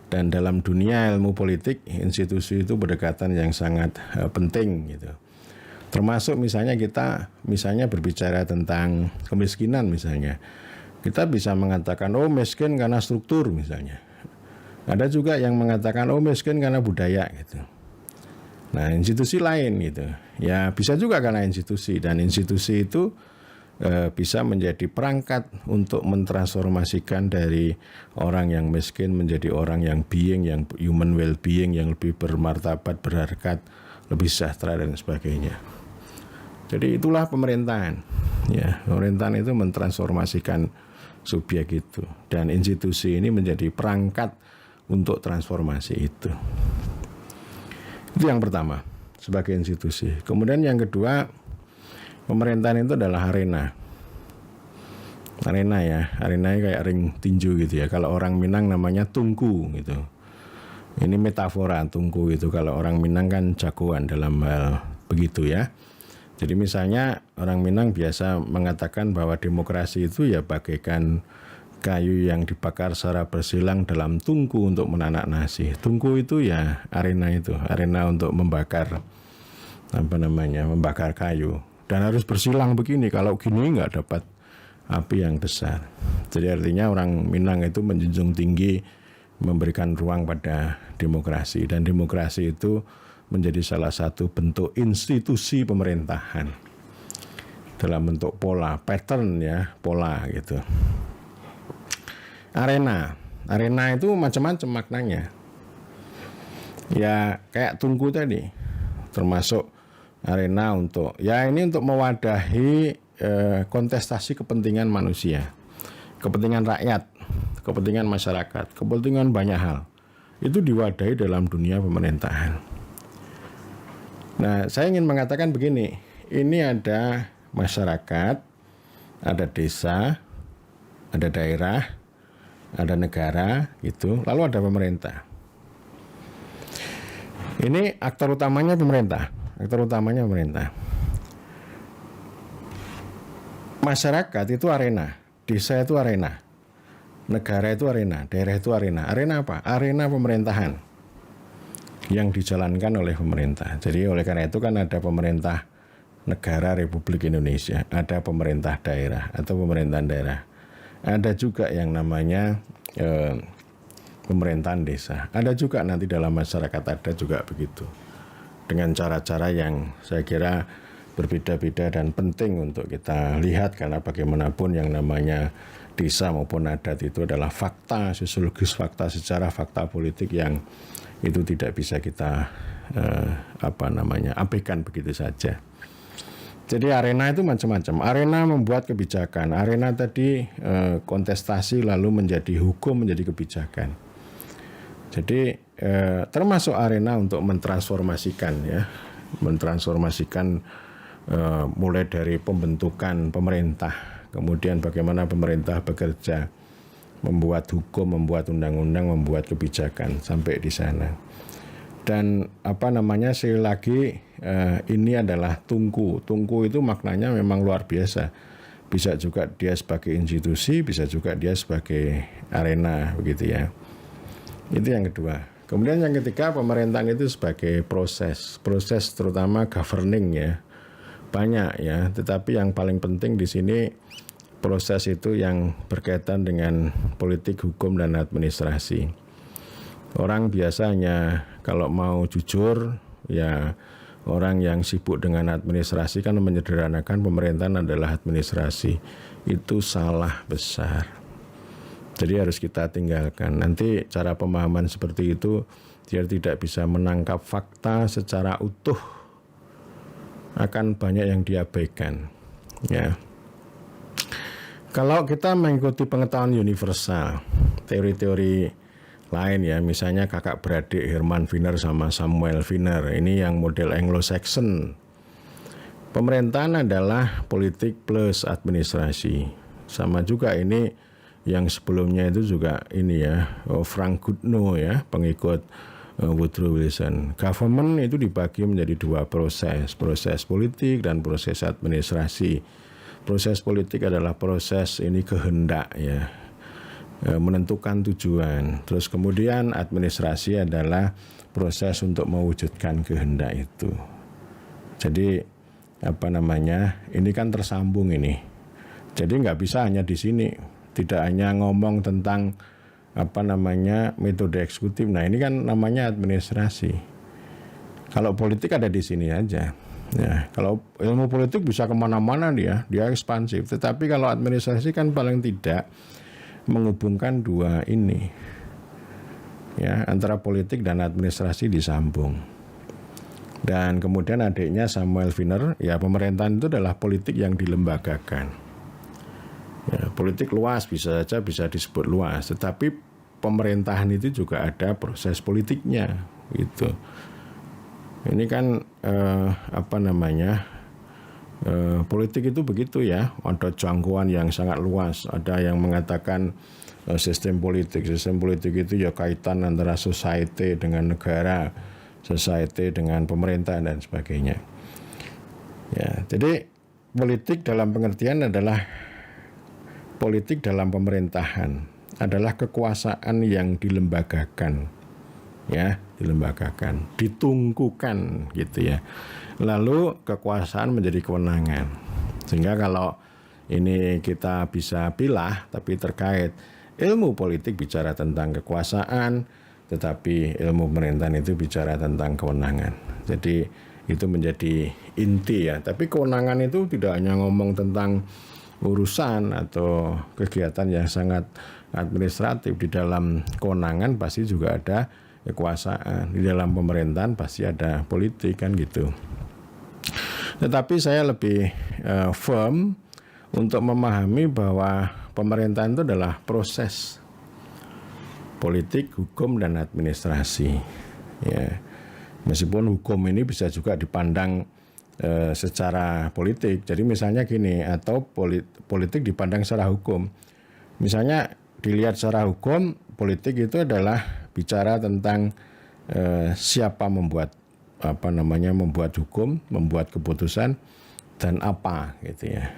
Dan dalam dunia ilmu politik, institusi itu berdekatan yang sangat penting gitu. Termasuk misalnya kita berbicara tentang kemiskinan misalnya. Kita bisa mengatakan miskin karena struktur misalnya. Ada juga yang mengatakan miskin karena budaya gitu. Nah, institusi lain gitu. Ya bisa juga karena institusi, dan institusi itu bisa menjadi perangkat untuk mentransformasikan dari orang yang miskin menjadi orang yang human well-being, yang lebih bermartabat, berharkat, lebih sejahtera dan sebagainya. Jadi itulah pemerintahan. Ya, pemerintahan itu mentransformasikan subjek itu, dan institusi ini menjadi perangkat untuk transformasi itu. Itu yang pertama, sebagai institusi. Kemudian yang kedua, pemerintahan itu adalah arena. Arena ya, arenanya kayak ring tinju gitu ya. Kalau orang Minang namanya tungku gitu. Ini metafora tungku itu. Kalau orang Minang kan jagoan dalam hal begitu ya. Jadi misalnya orang Minang biasa mengatakan bahwa demokrasi itu ya bagaikan kayu yang dibakar secara bersilang dalam tungku untuk menanak nasi. Tungku itu ya arena itu, arena untuk membakar membakar kayu. Dan harus bersilang begini, kalau gini nggak dapat api yang besar. Jadi artinya orang Minang itu menjunjung tinggi memberikan ruang pada demokrasi, dan demokrasi itu menjadi salah satu bentuk institusi pemerintahan dalam bentuk pola, pattern ya, pola gitu. Arena itu macam-macam maknanya. Ya kayak tungku tadi, termasuk arena untuk mewadahi kontestasi kepentingan manusia, kepentingan rakyat, kepentingan masyarakat, kepentingan banyak hal. Itu diwadahi dalam dunia pemerintahan. Nah, saya ingin mengatakan begini, ini ada masyarakat, ada desa, ada daerah, ada negara, gitu, lalu ada pemerintah. Ini aktor utamanya pemerintah. Masyarakat itu arena, desa itu arena, negara itu arena, daerah itu arena. Arena apa? Arena pemerintahan yang dijalankan oleh pemerintah. Jadi oleh karena itu kan ada pemerintah negara Republik Indonesia, ada pemerintah daerah atau pemerintahan daerah. Ada juga yang namanya pemerintahan desa. Ada juga nanti dalam masyarakat ada juga begitu. Dengan cara-cara yang saya kira berbeda-beda dan penting untuk kita lihat, karena bagaimanapun yang namanya desa maupun adat itu adalah fakta sosiologis, fakta sejarah, fakta politik yang itu tidak bisa kita abaikan begitu saja. Jadi arena itu macam-macam. Arena membuat kebijakan. Arena tadi kontestasi lalu menjadi hukum, menjadi kebijakan. Jadi termasuk arena untuk mentransformasikan mulai dari pembentukan pemerintah, kemudian bagaimana pemerintah bekerja, membuat hukum, membuat undang-undang, membuat kebijakan sampai di sana. Dan sekali lagi ini adalah tungku. Tungku itu maknanya memang luar biasa. Bisa juga dia sebagai institusi, bisa juga dia sebagai arena begitu ya. Itu yang kedua. Kemudian yang ketiga, pemerintahan itu sebagai proses terutama governing ya. Banyak ya, tetapi yang paling penting di sini proses itu yang berkaitan dengan politik, hukum, dan administrasi. Orang biasanya kalau mau jujur, ya orang yang sibuk dengan administrasi kan menyederhanakan pemerintahan adalah administrasi. Itu salah besar. Jadi harus kita tinggalkan. Nanti cara pemahaman seperti itu, dia tidak bisa menangkap fakta secara utuh. Akan banyak yang diabaikan. Ya. Kalau kita mengikuti pengetahuan universal, teori-teori lain ya, misalnya kakak beradik Herman Wiener sama Samuel Wiener, ini yang model Anglo-Saxon. Pemerintahan adalah politik plus administrasi. Sama juga ini yang sebelumnya itu juga ini ya, Frank Goodnow ya, pengikut Woodrow Wilson. Government itu dibagi menjadi dua proses politik dan proses administrasi. Proses politik adalah proses ini kehendak ya, menentukan tujuan. Terus kemudian administrasi adalah proses untuk mewujudkan kehendak itu. Jadi ini kan tersambung ini. Jadi nggak bisa hanya di sini, tidak hanya ngomong tentang metode eksekutif. Nah ini kan namanya administrasi. Kalau politik ada di sini aja. Ya, kalau ilmu politik bisa kemana-mana dia ekspansif. Tetapi kalau administrasi kan paling tidak menghubungkan dua ini, ya, antara politik dan administrasi disambung. Dan kemudian adiknya Samuel Wiener, ya pemerintahan itu adalah politik yang dilembagakan. Ya, politik luas bisa disebut luas, tetapi pemerintahan itu juga ada proses politiknya, gitu. Ini kan politik itu begitu ya, ada jangkauan yang sangat luas. Ada yang mengatakan sistem politik itu ya kaitan antara society dengan negara, society dengan pemerintah dan sebagainya. Ya, jadi politik dalam pengertian adalah politik dalam pemerintahan, adalah kekuasaan yang dilembagakan. Ya, dilembagakan, ditungkukan gitu ya. Lalu kekuasaan menjadi kewenangan. Sehingga kalau ini kita bisa pilah, tapi terkait ilmu politik bicara tentang kekuasaan, tetapi ilmu pemerintahan itu bicara tentang kewenangan. Jadi itu menjadi inti ya. Tapi kewenangan itu tidak hanya ngomong tentang urusan atau kegiatan yang sangat administratif. Di dalam kewenangan pasti juga ada kekuasaan, di dalam pemerintahan pasti ada politik kan gitu. Tetapi saya lebih firm untuk memahami bahwa pemerintahan itu adalah proses politik, hukum dan administrasi. Ya, meskipun hukum ini bisa juga dipandang secara politik. Jadi misalnya gini, atau politik dipandang secara hukum. Misalnya dilihat secara hukum, politik itu adalah bicara tentang siapa membuat hukum, membuat keputusan dan apa gitu ya.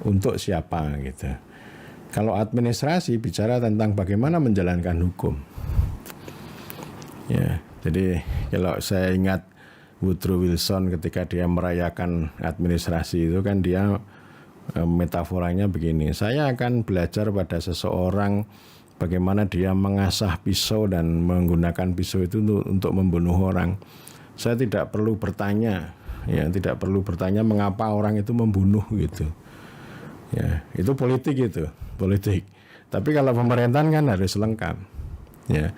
Untuk siapa gitu. Kalau administrasi bicara tentang bagaimana menjalankan hukum. Ya, jadi kalau saya ingat Woodrow Wilson ketika dia merayakan administrasi itu kan dia metaforanya begini, saya akan belajar pada seseorang bagaimana dia mengasah pisau dan menggunakan pisau itu untuk membunuh orang. Saya tidak perlu bertanya, ya, tidak perlu bertanya mengapa orang itu membunuh gitu. Ya, itu politik itu, politik. Tapi kalau pemerintahan kan harus lengkap. Ya.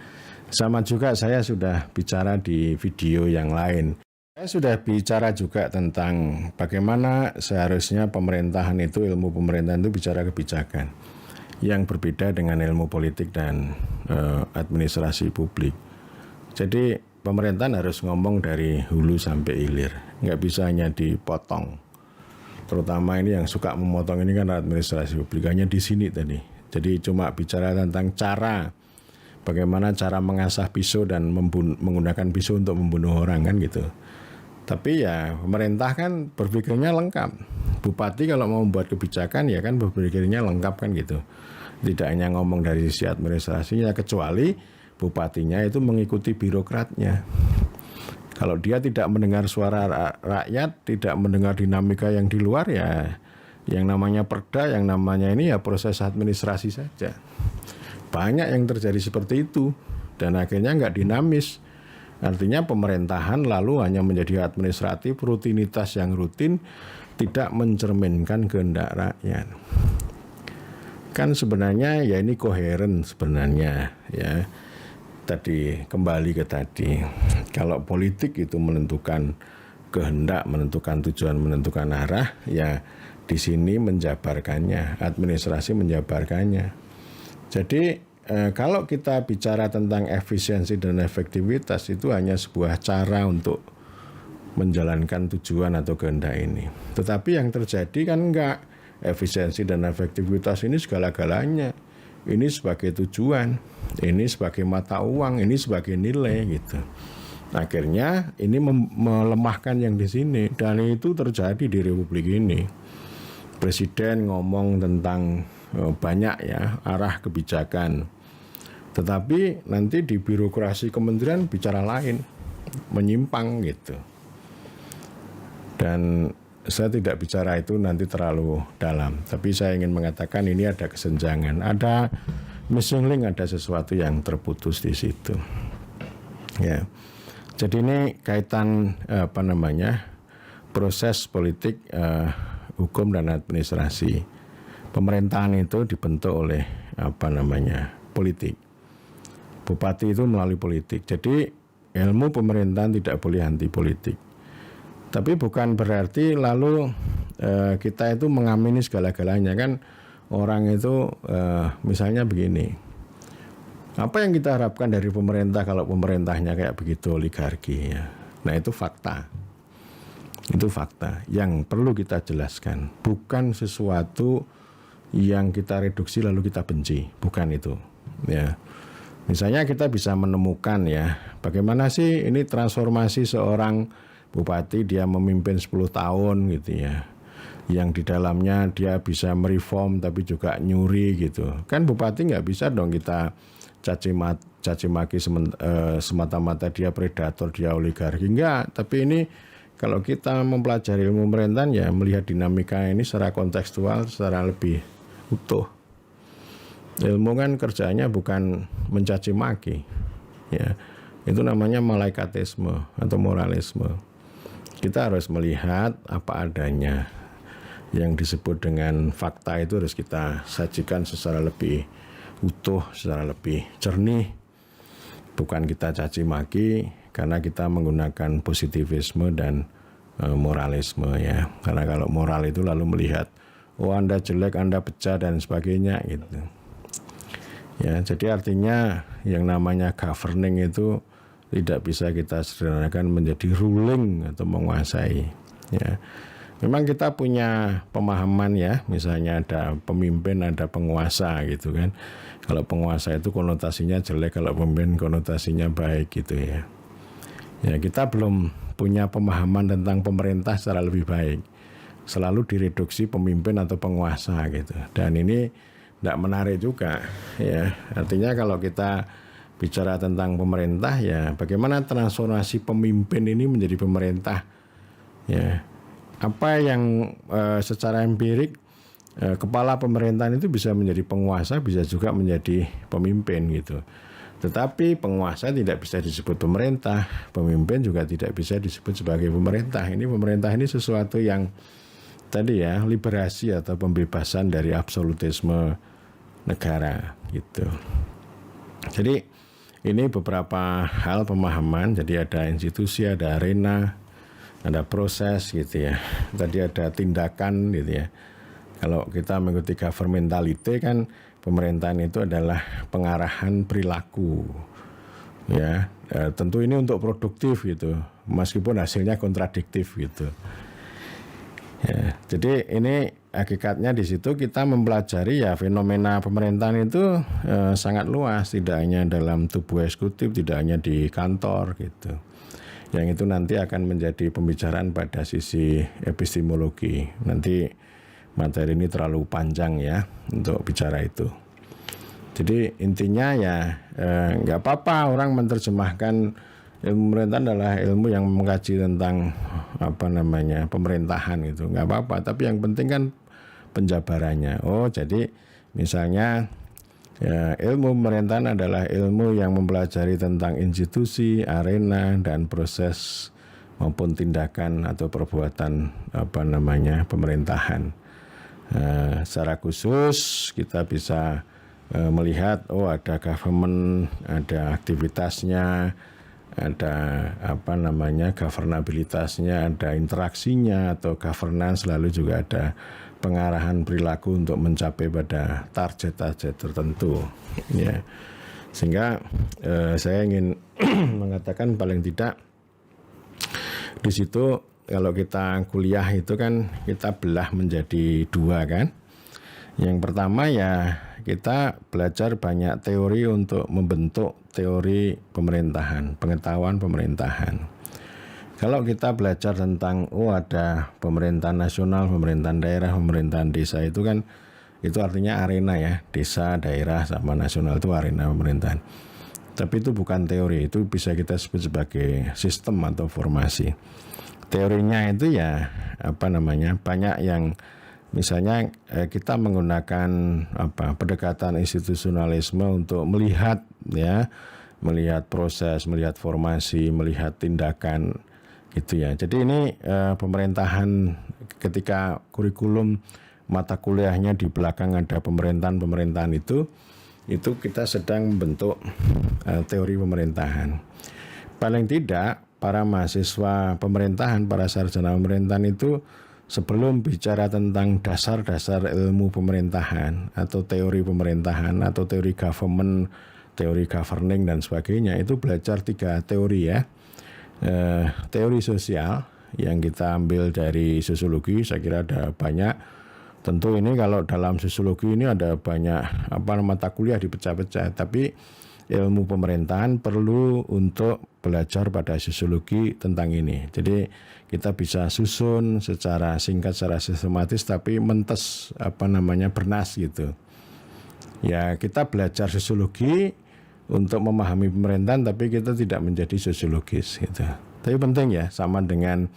Sama juga saya sudah bicara di video yang lain. Saya sudah bicara juga tentang bagaimana seharusnya pemerintahan itu, ilmu pemerintahan itu bicara kebijakan yang berbeda dengan ilmu politik dan administrasi publik. Jadi pemerintahan harus ngomong dari hulu sampai hilir, nggak bisa hanya dipotong. Terutama ini yang suka memotong ini kan administrasi publik, hanya di sini tadi. Jadi cuma bicara tentang cara, bagaimana cara mengasah pisau dan menggunakan pisau untuk membunuh orang kan gitu. Tapi ya pemerintah kan berpikirnya lengkap. Bupati kalau mau membuat kebijakan ya kan berpikirnya lengkap kan gitu. Tidak hanya ngomong dari sisi administrasinya, kecuali bupatinya itu mengikuti birokratnya. Kalau dia tidak mendengar suara rakyat, tidak mendengar dinamika yang di luar, ya yang namanya perda, yang namanya ini ya proses administrasi saja. Banyak yang terjadi seperti itu dan akhirnya nggak dinamis. Artinya pemerintahan lalu hanya menjadi administratif, rutinitas yang rutin, tidak mencerminkan kehendak rakyat. Kan sebenarnya ya ini koheren sebenarnya ya. Tadi kembali ke tadi, kalau politik itu menentukan kehendak, menentukan tujuan, menentukan arah, ya di sini menjabarkannya, administrasi menjabarkannya. Jadi kalau kita bicara tentang efisiensi dan efektivitas, itu hanya sebuah cara untuk menjalankan tujuan atau kehendak ini. Tetapi yang terjadi kan enggak, efisiensi dan efektivitas ini segala-galanya. Ini sebagai tujuan, ini sebagai mata uang, ini sebagai nilai gitu. Akhirnya ini melemahkan yang di sini, dan itu terjadi di Republik ini. Presiden ngomong tentang banyak ya arah kebijakan, tetapi nanti di birokrasi kementerian bicara lain, menyimpang gitu. Dan saya tidak bicara itu nanti terlalu dalam, tapi saya ingin mengatakan ini ada kesenjangan, ada missing link, ada sesuatu yang terputus di situ. Ya, jadi ini kaitan proses politik, hukum dan administrasi. Pemerintahan itu dibentuk oleh politik. Bupati itu melalui politik. Jadi ilmu pemerintahan tidak boleh anti politik. Tapi bukan berarti lalu kita itu mengamini segala-galanya kan. Orang itu misalnya begini. Apa yang kita harapkan dari pemerintah kalau pemerintahnya kayak begitu oligarki ya. Nah itu fakta. Itu fakta yang perlu kita jelaskan. Bukan sesuatu yang kita reduksi lalu kita benci. Bukan itu. Ya. Misalnya kita bisa menemukan ya. Bagaimana sih ini transformasi seorang bupati dia memimpin 10 tahun gitu ya. Yang di dalamnya dia bisa mereform tapi juga nyuri gitu. Kan bupati nggak bisa dong kita caci maki semata-mata dia predator, dia oligarki. Enggak, tapi ini kalau kita mempelajari ilmu pemerintahan ya melihat dinamika ini secara kontekstual, secara lebih utuh. Ilmu kan kerjanya bukan mencaci maki. Ya. Itu namanya malaikatisme atau moralisme. Kita harus melihat apa adanya. Yang disebut dengan fakta itu harus kita sajikan secara lebih utuh, secara lebih jernih. Bukan kita caci maki karena kita menggunakan positivisme dan moralisme ya. Karena kalau moral itu lalu melihat, oh Anda jelek, Anda pecah dan sebagainya gitu. Ya, jadi artinya yang namanya governing itu tidak bisa kita sederhanakan menjadi ruling atau menguasai. Ya. Memang kita punya pemahaman ya, misalnya ada pemimpin, ada penguasa gitu kan. Kalau penguasa itu konotasinya jelek, kalau pemimpin konotasinya baik gitu ya. Ya kita belum punya pemahaman tentang pemerintah secara lebih baik. Selalu direduksi pemimpin atau penguasa gitu. Dan ini tidak menarik juga ya. Artinya kalau kita bicara tentang pemerintah ya, bagaimana transformasi pemimpin ini menjadi pemerintah ya. Apa yang secara empirik kepala pemerintahan itu bisa menjadi penguasa, bisa juga menjadi pemimpin gitu. Tetapi penguasa tidak bisa disebut pemerintah, pemimpin juga tidak bisa disebut sebagai pemerintah. Ini pemerintah ini sesuatu yang tadi ya, liberasi atau pembebasan dari absolutisme negara gitu. Jadi ini beberapa hal pemahaman, jadi ada institusi, ada arena, ada proses gitu ya. Tadi ada tindakan gitu ya. Kalau kita mengikuti governmentality kan pemerintahan itu adalah pengarahan perilaku. Ya, tentu ini untuk produktif gitu. Meskipun hasilnya kontradiktif gitu. Ya, jadi ini hakikatnya di situ kita mempelajari ya fenomena pemerintahan itu sangat luas, tidak hanya dalam tubuh eksekutif, tidak hanya di kantor gitu. Yang itu nanti akan menjadi pembicaraan pada sisi epistemologi. Nanti materi ini terlalu panjang ya untuk bicara itu. Jadi intinya ya nggak apa-apa orang menerjemahkan ilmu pemerintahan adalah ilmu yang mengkaji tentang pemerintahan gitu. Nggak apa-apa. Tapi yang penting kan penjabarannya. Oh jadi misalnya ya, ilmu pemerintahan adalah ilmu yang mempelajari tentang institusi, arena, dan proses maupun tindakan atau perbuatan pemerintahan. Secara khusus kita bisa melihat ada government, ada aktivitasnya, ada governabilitasnya, ada interaksinya atau governance, lalu juga ada pengarahan perilaku untuk mencapai pada target-target tertentu ya. Sehingga saya ingin mengatakan paling tidak di situ kalau kita kuliah itu kan kita belah menjadi dua kan. Yang pertama ya kita belajar banyak teori untuk membentuk teori pemerintahan, pengetahuan pemerintahan. Kalau kita belajar tentang ada pemerintahan nasional, pemerintahan daerah, pemerintahan desa itu kan itu artinya arena ya, desa, daerah sama nasional itu arena pemerintahan. Tapi itu bukan teori, itu bisa kita sebut sebagai sistem atau formasi. Teorinya itu ya banyak yang misalnya kita menggunakan pendekatan institusionalisme untuk melihat proses, melihat formasi, melihat tindakan. gitu ya. Jadi ini pemerintahan, ketika kurikulum mata kuliahnya di belakang ada pemerintahan itu kita sedang membentuk teori pemerintahan. Paling tidak para mahasiswa pemerintahan, para sarjana pemerintahan itu sebelum bicara tentang dasar-dasar ilmu pemerintahan atau teori pemerintahan atau teori government, teori governing dan sebagainya, itu belajar 3 teori ya. Teori sosial yang kita ambil dari sosiologi, saya kira ada banyak. Tentu ini kalau dalam sosiologi ini ada banyak mata kuliah dipecah-pecah, tapi ilmu pemerintahan perlu untuk belajar pada sosiologi tentang ini. Jadi kita bisa susun secara singkat, secara sistematis, tapi mentes bernas gitu. Ya, kita belajar sosiologi untuk memahami pemerintahan, tapi kita tidak menjadi sosiologis gitu. Tapi penting ya, sama dengan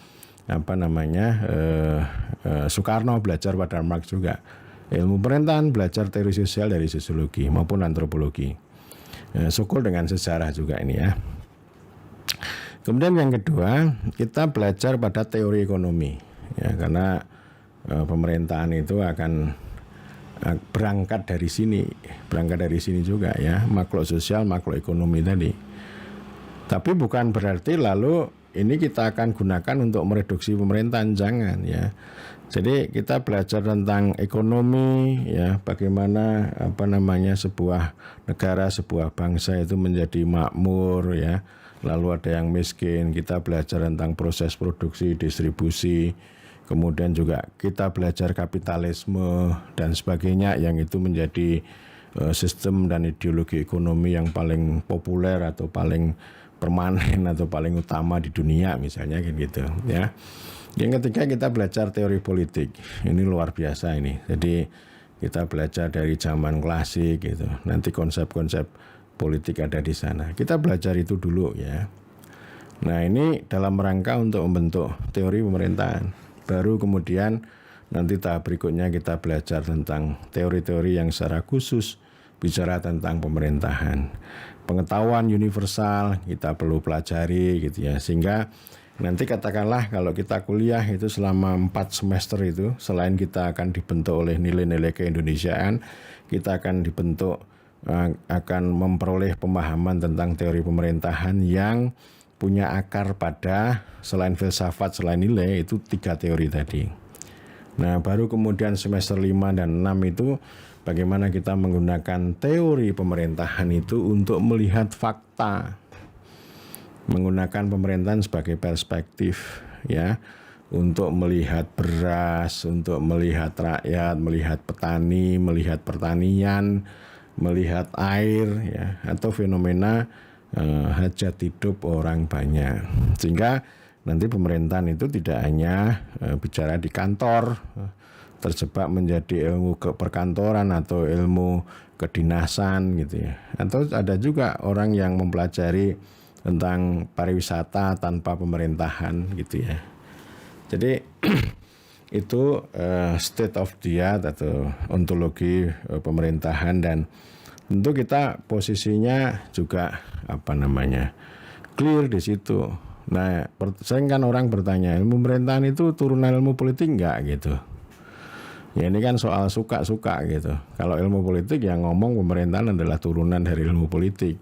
Soekarno belajar pada Marx juga. Ilmu pemerintahan belajar teori sosial dari sosiologi maupun antropologi. Sukul dengan sejarah juga ini ya. Kemudian yang kedua, kita belajar pada teori ekonomi ya, karena pemerintahan itu akan berangkat dari sini juga ya, makro sosial, makro ekonomi tadi. Tapi bukan berarti lalu ini kita akan gunakan untuk mereduksi pemerintahan, jangan ya. Jadi kita belajar tentang ekonomi ya, bagaimana sebuah negara, sebuah bangsa itu menjadi makmur ya. Lalu ada yang miskin, kita belajar tentang proses produksi, distribusi. Kemudian juga kita belajar kapitalisme dan sebagainya, yang itu menjadi sistem dan ideologi ekonomi yang paling populer atau paling permanen atau paling utama di dunia misalnya gitu ya. Yang ketiga, kita belajar teori politik. Ini luar biasa ini. Jadi kita belajar dari zaman klasik gitu. Nanti konsep-konsep politik ada di sana. Kita belajar itu dulu ya. Nah, ini dalam rangka untuk membentuk teori pemerintahan. Baru kemudian nanti tahap berikutnya kita belajar tentang teori-teori yang secara khusus bicara tentang pemerintahan. Pengetahuan universal kita perlu pelajari gitu ya. Sehingga nanti katakanlah kalau kita kuliah itu selama 4 semester itu, selain kita akan dibentuk oleh nilai-nilai keindonesiaan, kita akan dibentuk, akan memperoleh pemahaman tentang teori pemerintahan yang punya akar pada selain filsafat, selain nilai, itu 3 teori tadi. Nah, baru kemudian semester 5 dan 6 itu bagaimana kita menggunakan teori pemerintahan itu untuk melihat fakta. Menggunakan pemerintahan sebagai perspektif ya, untuk melihat beras, untuk melihat rakyat, melihat petani, melihat pertanian, melihat air ya, atau fenomena hajat hidup orang banyak. Sehingga nanti pemerintahan itu tidak hanya bicara di kantor, terjebak menjadi ilmu perkantoran atau ilmu kedinasan gitu ya. Atau ada juga orang yang mempelajari tentang pariwisata tanpa pemerintahan gitu ya. Jadi itu state of the art atau ontologi pemerintahan, dan tentu kita posisinya juga clear di situ. Nah, sering kan orang bertanya, ilmu pemerintahan itu turunan ilmu politik enggak gitu. Ya ini kan soal suka-suka gitu. Kalau ilmu politik yang ngomong pemerintahan adalah turunan dari ilmu politik.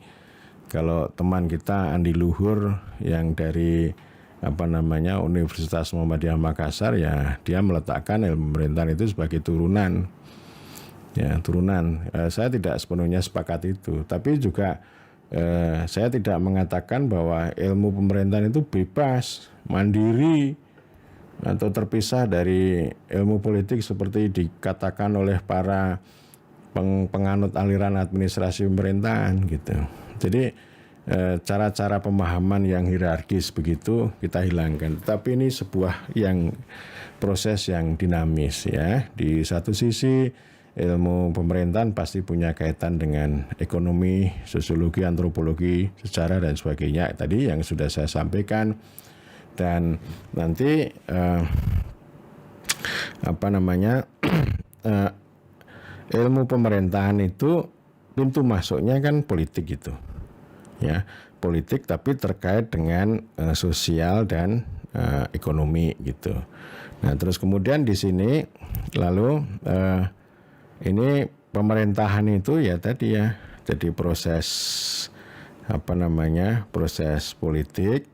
Kalau teman kita Andi Luhur yang dari Universitas Muhammadiyah Makassar, ya dia meletakkan ilmu pemerintahan itu sebagai turunan. Ya, turunan. Saya tidak sepenuhnya sepakat itu, tapi juga saya tidak mengatakan bahwa ilmu pemerintahan itu bebas, mandiri, atau terpisah dari ilmu politik seperti dikatakan oleh para penganut aliran administrasi pemerintahan gitu. Jadi cara-cara pemahaman yang hierarkis begitu kita hilangkan. Tapi ini sebuah proses yang dinamis ya. Di satu sisi ilmu pemerintahan pasti punya kaitan dengan ekonomi, sosiologi, antropologi, sejarah dan sebagainya. Tadi yang sudah saya sampaikan. Dan nanti ilmu pemerintahan itu pintu masuknya kan politik gitu. Ya, politik tapi terkait dengan sosial dan ekonomi gitu. Nah, terus kemudian di sini lalu ini pemerintahan itu ya tadi ya, jadi proses proses politik,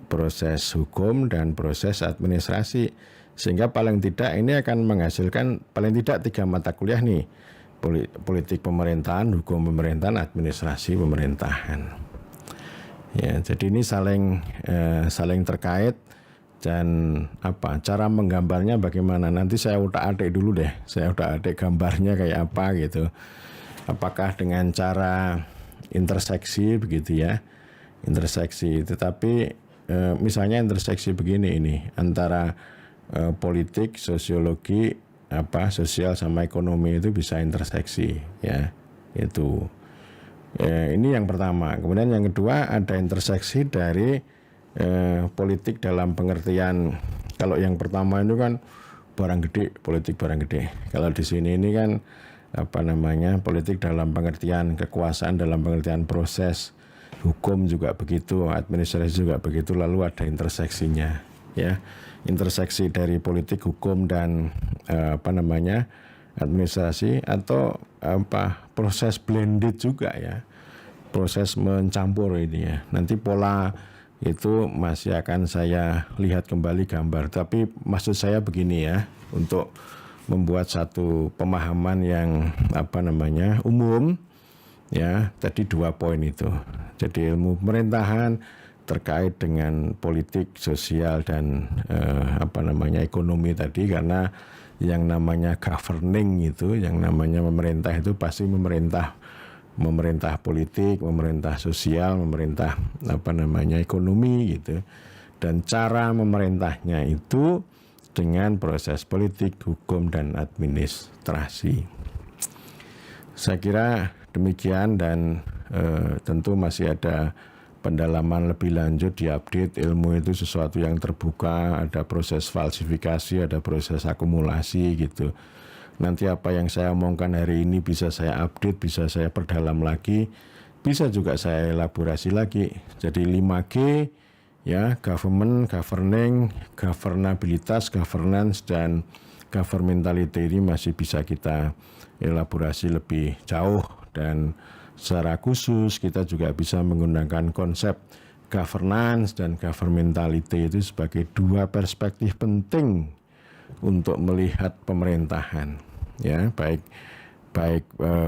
proses hukum dan proses administrasi, sehingga paling tidak ini akan menghasilkan paling tidak 3 mata kuliah nih, politik pemerintahan, hukum pemerintahan, administrasi pemerintahan. Ya, jadi ini saling terkait. Dan cara menggambarnya bagaimana, nanti saya utak-atik dulu deh, saya utak-atik gambarnya kayak apa gitu. Apakah dengan cara interseksi begitu ya, interseksi, tetapi misalnya interseksi begini ini antara politik, sosiologi, sosial sama ekonomi itu bisa interseksi ya, itu ini yang pertama. Kemudian yang kedua ada interseksi dari politik dalam pengertian, kalau yang pertama itu kan barang gede, politik barang gede. Kalau di sini ini kan politik dalam pengertian kekuasaan, dalam pengertian proses, hukum juga begitu, administrasi juga begitu, lalu ada interseksinya ya. Interseksi dari politik, hukum dan administrasi atau proses blended juga ya. Proses mencampur ini ya. Nanti pola itu masih akan saya lihat kembali gambar, tapi maksud saya begini ya, untuk membuat satu pemahaman yang umum ya, tadi 2 poin itu. Jadi ilmu pemerintahan terkait dengan politik, sosial dan ekonomi tadi, karena yang namanya governing itu, yang namanya memerintah itu pasti memerintah politik, memerintah sosial, memerintah ekonomi gitu. Dan cara memerintahnya itu dengan proses politik, hukum dan administrasi. Saya kira demikian, dan tentu masih ada pendalaman lebih lanjut, diupdate. Ilmu itu sesuatu yang terbuka, ada proses falsifikasi, ada proses akumulasi gitu. Nanti apa yang saya omongkan hari ini bisa saya update, bisa saya perdalam lagi, bisa juga saya elaborasi lagi. Jadi 5G ya, government, governing, governabilitas, governance dan governmentality ini masih bisa kita elaborasi lebih jauh, dan secara khusus kita juga bisa menggunakan konsep governance dan governmentality itu sebagai 2 perspektif penting untuk melihat pemerintahan ya, baik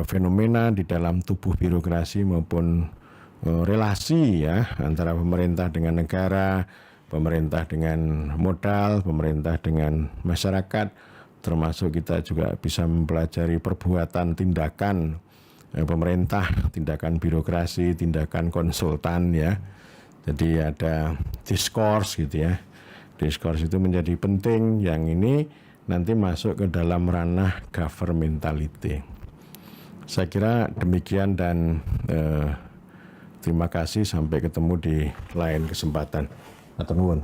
fenomena di dalam tubuh birokrasi maupun relasi ya antara pemerintah dengan negara, pemerintah dengan modal, pemerintah dengan masyarakat, termasuk kita juga bisa mempelajari perbuatan tindakan pemerintah, tindakan birokrasi, tindakan konsultan ya. Jadi ada diskurs gitu ya. Diskurs itu menjadi penting, yang ini nanti masuk ke dalam ranah governmentality. Saya kira demikian, dan terima kasih, sampai ketemu di lain kesempatan. Matur nuwun.